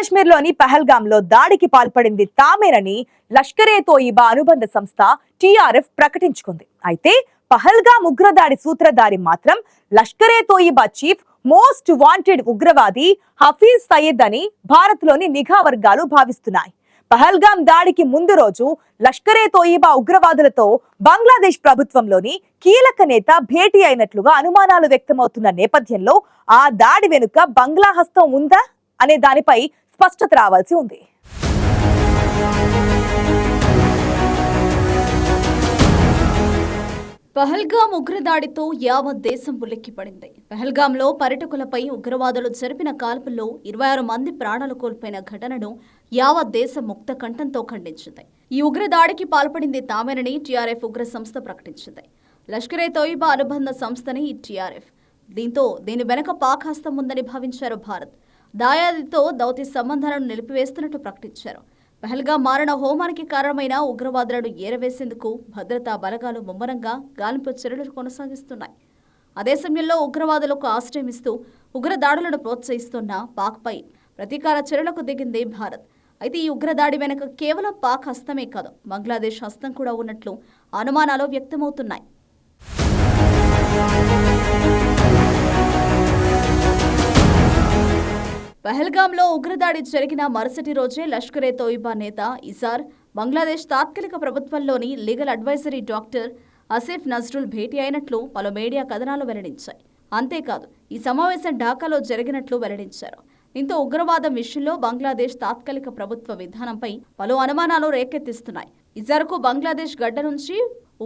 కాశ్మీర్లోని పహల్గాంలో దాడికి పాల్పడింది తామేనని లష్కర్-ఏ-తోయిబా అనుబంధ సంస్థ టీఆర్ఎఫ్ ప్రకటించుకుంది. అయితే పహల్గాం ఉగ్రదాడి సూత్రధారి మాత్రం లష్కర్-ఏ-తోయిబా చీఫ్ మోస్ట్ వాంటెడ్ ఉగ్రవాది హఫీజ్ సయీద్ అని భారత్లోని నిఘా వర్గాలు భావిస్తున్నాయి. పహల్గాం దాడికి ముందు రోజు లష్కర్-ఏ-తోయిబా ఉగ్రవాదులతో బంగ్లాదేశ్ ప్రభుత్వంలోని కీలక నేత భేటీ అయినట్లుగా అనుమానాలు వ్యక్తమవుతున్న నేపథ్యంలో ఆ దాడి వెనుక బంగ్లా హస్తం ఉందా అనే దానిపై స్పష్టత రావాల్సి ఉంది. పహల్గాం ఉగ్రదాడితో యావత్ దేశం ఉలిక్కిపడింది. పహల్గాంలో పర్యాటకులపై ఉగ్రవాదులు జరిపిన కాల్పుల్లో 26 మంది ప్రాణాలు కోల్పోయిన ఘటనను యావత్ దేశం ముక్త కంఠంతో ఖండించింది. ఈ ఉగ్రదాడికి పాల్పడింది తామేనని టీఆర్ఎఫ్ ఉగ్ర సంస్థ ప్రకటించింది. లష్కర్-ఏ-తోయిబా అనుబంధ సంస్థని టీఆర్ఎఫ్. దీంతో దీని వెనక పాక్ హస్తం ఉందని భావించారు భారత్. దాయాదితో దౌత్య సంబంధాలను నిలిపివేస్తున్నట్టు ప్రకటించారు. పహల్గాం మారణ హోమానికి కారణమైన ఉగ్రవాదులను ఏరవేసేందుకు భద్రతా బలగాలు ముమ్మరంగా గాలింపు చర్యలు కొనసాగిస్తున్నాయి. అదే సమయంలో ఉగ్రవాదులకు ఆశ్రయమిస్తూ ఉగ్రదాడులను ప్రోత్సహిస్తున్న పాక్పై ప్రతీకార చర్యలకు దిగింది భారత్. అయితే ఈ ఉగ్రదాడి వెనుక కేవలం పాక్ హస్తమే కాదు, బంగ్లాదేశ్ హస్తం కూడా ఉన్నట్లు అనుమానాలు వ్యక్తమవుతున్నాయి. పహల్గాంలో ఉగ్రదాడి జరిగిన మరుసటి రోజే లష్కర్-ఏ-తోయిబా నేత ఇజార్ బంగ్లాదేశ్ తాత్కాలిక ప్రభుత్వంలోని legal advisory doctor Asif Nazrul భేటీ అయినట్లు పలు మీడియా కథనాలు వెల్లడించాయి. అంతేకాదు ఈ సమావేశం ఢాకాలో జరిగినట్లు వెల్లడించారు. దీంతో ఉగ్రవాదం విషయంలో బంగ్లాదేశ్ తాత్కాలిక ప్రభుత్వ విధానంపై పలు అనుమానాలు రేకెత్తిస్తున్నాయి. ఇజార్కు బంగ్లాదేశ్ గడ్డ నుంచి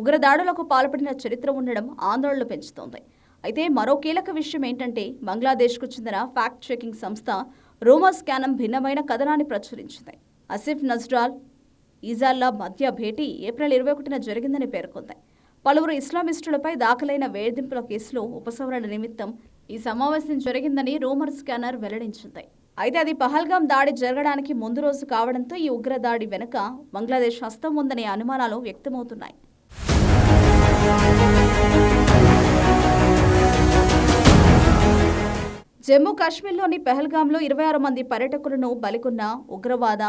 ఉగ్రదాడులకు పాల్పడిన చరిత్ర ఉండడం ఆందోళనలు పెంచుతోంది. అయితే మరో కీలక విషయం ఏంటంటే బంగ్లాదేశ్కు చెందిన ఫ్యాక్ట్ చెకింగ్ సంస్థ రూమర్ స్కానం భిన్నమైన కథనాన్ని ప్రచురించింది. ఆసిఫ్ నజ్రాల్ ఇజార్ల మధ్య భేటీ ఏప్రిల్ 21న జరిగిందని పేర్కొంది. పలువురు ఇస్లామిస్టులపై దాఖలైన వేధింపుల కేసులో ఉపసంహరణ నిమిత్తం ఈ సమావేశం జరిగిందని రూమర్ స్కానర్ వెల్లడించింది. అయితే అది పహల్గాం దాడి జరగడానికి ముందు రోజు కావడంతో ఈ ఉగ్రదాడి వెనుక బంగ్లాదేశ్ హస్తం ఉందనే అనుమానాలు వ్యక్తమవుతున్నాయి. జమ్మూ కాశ్మీర్లోని పహల్గాంలో 26 మంది పర్యాటకులను బలికొన్న ఉగ్రవాద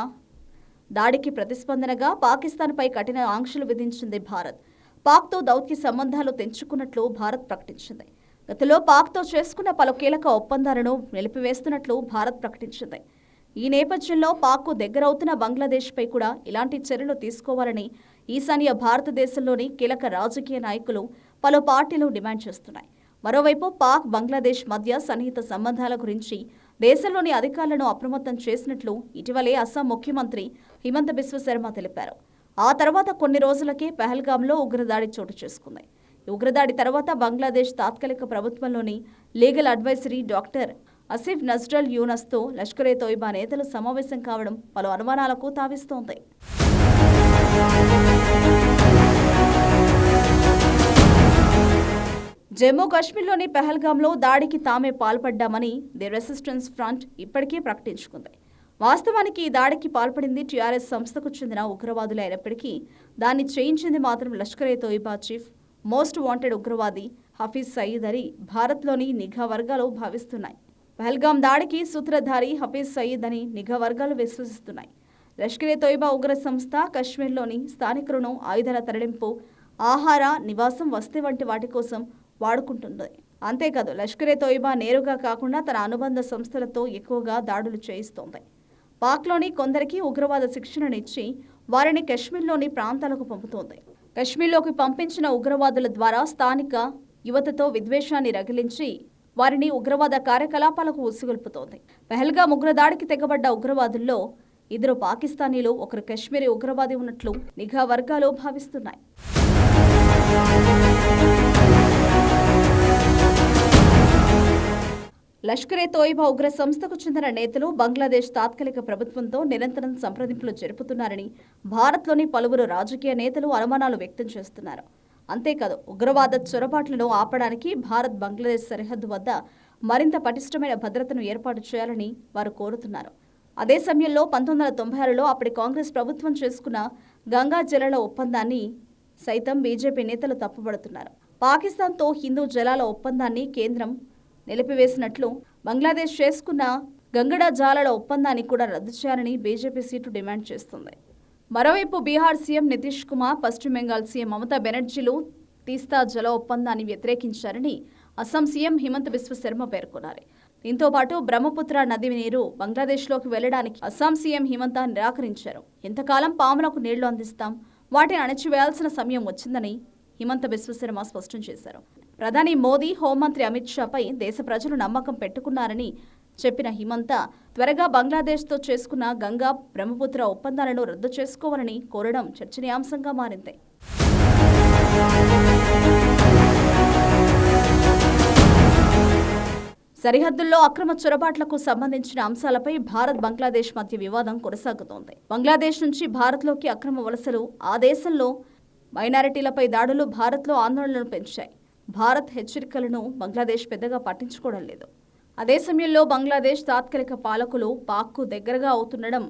దాడికి ప్రతిస్పందనగా పాకిస్తాన్పై కఠిన ఆంక్షలు విధించింది భారత్. పాక్తో దౌత్య సంబంధాలు తెంచుకున్నట్లు భారత్ ప్రకటించింది. గతంలో పాక్తో చేసుకున్న పలు కీలక ఒప్పందాలను నిలిపివేస్తున్నట్లు భారత్ ప్రకటించింది. ఈ నేపథ్యంలో పాక్కు దగ్గరవుతున్న బంగ్లాదేశ్పై కూడా ఇలాంటి చర్యలు తీసుకోవాలని ఈశాన్య భారతదేశంలోని కీలక రాజకీయ నాయకులు పలు పార్టీలు డిమాండ్ చేస్తున్నాయి. మరోవైపు పాక్ బంగ్లాదేశ్ మధ్య సన్నిహిత సంబంధాల గురించి దేశంలోని అధికారులను అప్రమత్తం చేసినట్లు ఇటీవలే అస్సాం ముఖ్యమంత్రి హిమంత బిశ్వ శర్మ తెలిపారు. ఆ తర్వాత కొన్ని రోజులకే పహల్గాంలో ఉగ్రదాడి చోటు చేసుకుంది. ఈ ఉగ్రదాడి తర్వాత బంగ్లాదేశ్ తాత్కాలిక ప్రభుత్వంలోని లీగల్ అడ్వైజరీ డాక్టర్ ఆసిఫ్ నజ్రల్ యూనస్తో లష్కర్-ఏ-తోయిబా నేతలు సమావేశం కావడం పలు అనుమానాలకు తావిస్తోంది. జమ్మూ కాశ్మీర్లోని పహల్గాంలో దాడికి తామే పాల్పడ్డామని ది రెసిస్టెన్స్ ఫ్రంట్ ఇప్పటికే ప్రకటించుకుంది. వాస్తవానికి ఈ దాడికి పాల్పడింది టీఆర్ఎస్ సంస్థకు చెందిన ఉగ్రవాదులు అయినప్పటికీ దాన్ని చేయించింది మాత్రం లష్కర్-ఏ-తోయిబా చీఫ్ మోస్ట్ వాంటెడ్ ఉగ్రవాది హఫీజ్ సయీద్ అని భారత్లోని నిఘా వర్గాలు భావిస్తున్నాయి. పహల్గాం దాడికి సూత్రధారి హఫీజ్ సయీద్ అని నిఘా వర్గాలు విశ్వసిస్తున్నాయి. లష్కర్-ఏ-తోయిబా ఉగ్ర సంస్థ కశ్మీర్లోని స్థానికులను ఆయుధాల తరలింపు, ఆహార, నివాసం, వసతి వంటి వాటి కోసం వాడుకుంటుంది. అంతేకాదు లష్కర్-ఏ-తోయిబా నేరుగా కాకుండా తన అనుబంధ సంస్థలతో ఎక్కువగా దాడులు చేయిస్తోంది. పాక్లోని కొందరికి ఉగ్రవాద శిక్షణనిచ్చి వారిని కశ్మీర్లోని ప్రాంతాలకు పంపుతోంది. కశ్మీర్లోకి పంపించిన ఉగ్రవాదుల ద్వారా స్థానిక యువతతో విద్వేషాన్ని రగిలించి వారిని ఉగ్రవాద కార్యకలాపాలకు ఉసిగొల్పుతోంది. పహల్గాం ఉగ్రదాడికి తెగబడ్డ ఉగ్రవాదుల్లో 2 పాకిస్తానీలు, 1 కశ్మీరీ ఉగ్రవాది ఉన్నట్లు నిఘా వర్గాలు భావిస్తున్నాయి. లష్కర్-ఏ-తోయిబా ఉగ్ర సంస్థకు చెందిన నేతలు బంగ్లాదేశ్ తాత్కాలిక ప్రభుత్వంతో నిరంతరం సంప్రదింపులు జరుపుతున్నారని భారత్లోని పలువురు రాజకీయ నేతలు అనుమానాలు వ్యక్తం చేస్తున్నారు. అంతేకాదు ఉగ్రవాద చొరబాట్లను ఆపడానికి భారత్ బంగ్లాదేశ్ సరిహద్దు వద్ద మరింత పటిష్టమైన భద్రతను ఏర్పాటు చేయాలని వారు కోరుతున్నారు. అదే సమయంలో 1996లో అప్పటి కాంగ్రెస్ ప్రభుత్వం చేసుకున్న గంగా జలాల ఒప్పందాన్ని సైతం బీజేపీ నేతలు తప్పుపడుతున్నారు. పాకిస్తాన్తో హిందూ జలాల ఒప్పందాన్ని కేంద్రం నిలిపివేసినట్లు బంగ్లాదేశ్ చేసుకున్న గంగడ జాలల ఒప్పందాన్ని కూడా రద్దు చేయాలని బీజేపీ సీటు డిమాండ్ చేస్తుంది. మరోవైపు బీహార్ సీఎం నితీష్ కుమార్, పశ్చిమ బెంగాల్ సీఎం మమతా బెనర్జీలు తీస్తా జల ఒప్పందాన్ని వ్యతిరేకించారని అస్సాం సీఎం హిమంత బిశ్వ శర్మ పేర్కొన్నారు. దీంతో పాటు బ్రహ్మపుత్ర నది నీరు బంగ్లాదేశ్లోకి వెళ్లడానికి అస్సాం సీఎం హిమంత నిరాకరించారు. ఇంతకాలం పాములకు నీళ్లు అందిస్తాం, వాటిని అణచివేయాల్సిన సమయం వచ్చిందని హిమంత బిశ్వ శర్మ స్పష్టం చేశారు. ప్రధాని మోదీ, హోంమంత్రి అమిత్ షాపై దేశ ప్రజలు నమ్మకం పెట్టుకున్నారని చెప్పిన హిమంత త్వరగా బంగ్లాదేశ్తో చేసుకున్న గంగా, బ్రహ్మపుత్ర ఒప్పందాలను రద్దు చేసుకోవాలని కోరడం చర్చనీయాంశంగా మారింది. సరిహద్దుల్లో అక్రమ చొరబాట్లకు సంబంధించిన అంశాలపై భారత్, బంగ్లాదేశ్ మధ్య వివాదం కొనసాగుతోంది. బంగ్లాదేశ్ నుంచి భారత్లోకి అక్రమ వలసలు, ఆ దేశంలో మైనారిటీలపై దాడులు భారత్లో ఆందోళనలు పెంచాయి. భారత్ హెచ్చరికలను బంగ్లాదేశ్ పెద్దగా పట్టించుకోవడం లేదు. అదే సమయంలో బంగ్లాదేశ్ తాత్కాలిక పాలకులు పాక్కు దగ్గరగా అవుతుండడం,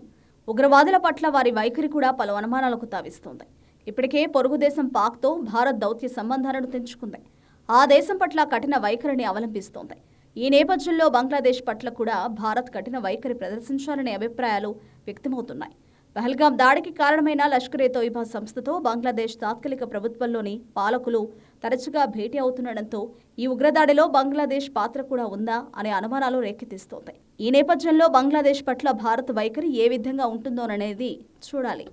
ఉగ్రవాదుల పట్ల వారి వైఖరి కూడా పలు అనుమానాలకు తావిస్తోంది. ఇప్పటికే పొరుగు దేశం పాక్తో భారత్ దౌత్య సంబంధాలను తెంచుకుంది. ఆ దేశం పట్ల కఠిన వైఖరిని అవలంబిస్తోంది. ఈ నేపథ్యంలో బంగ్లాదేశ్ పట్ల కూడా భారత్ కఠిన వైఖరి ప్రదర్శించాలనే అభిప్రాయాలు వ్యక్తమవుతున్నాయి. పహల్గాం దాడికి కారణమైన లష్కరే తోయిబా సంస్థతో బంగ్లాదేశ్ తాత్కాలిక ప్రభుత్వంలోని పాలకులు తరచుగా భేటీ అవుతుండటంతో ఈ ఉగ్రదాడిలో బంగ్లాదేశ్ పాత్ర కూడా ఉందా అనే అనుమానాలు రేకెత్తిస్తోంది. ఈ నేపథ్యంలో బంగ్లాదేశ్ పట్ల భారత్ వైఖరి ఏ విధంగా ఉంటుందోననేది చూడాలి.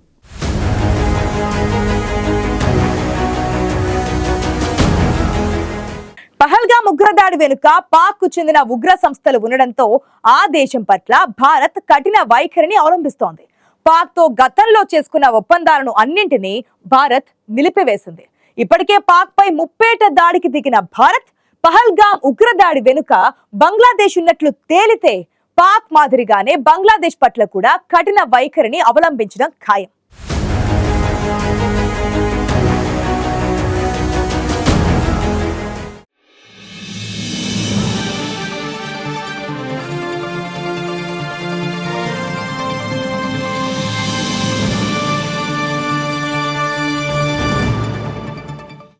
పహల్గాం ఉగ్రదాడి వెనుక పాక్ కు చెందిన ఉగ్ర సంస్థలు ఉండడంతో ఆ దేశం పట్ల భారత్ కఠిన వైఖరిని అవలంబిస్తోంది. పాక్ తో గతంలో చేసుకున్న ఒప్పందాలను అన్నింటినీ భారత్ నిలిపివేసింది. ఇప్పటికే పాక్ పై ముప్పేట దాడికి దిగిన భారత్ పహల్గాం ఉగ్రదాడి వెనుక బంగ్లాదేశ్ ఉన్నట్లు తేలితే పాక్ మాదిరిగానే బంగ్లాదేశ్ పట్ల కూడా కఠిన వైఖరిని అవలంబించడం ఖాయం.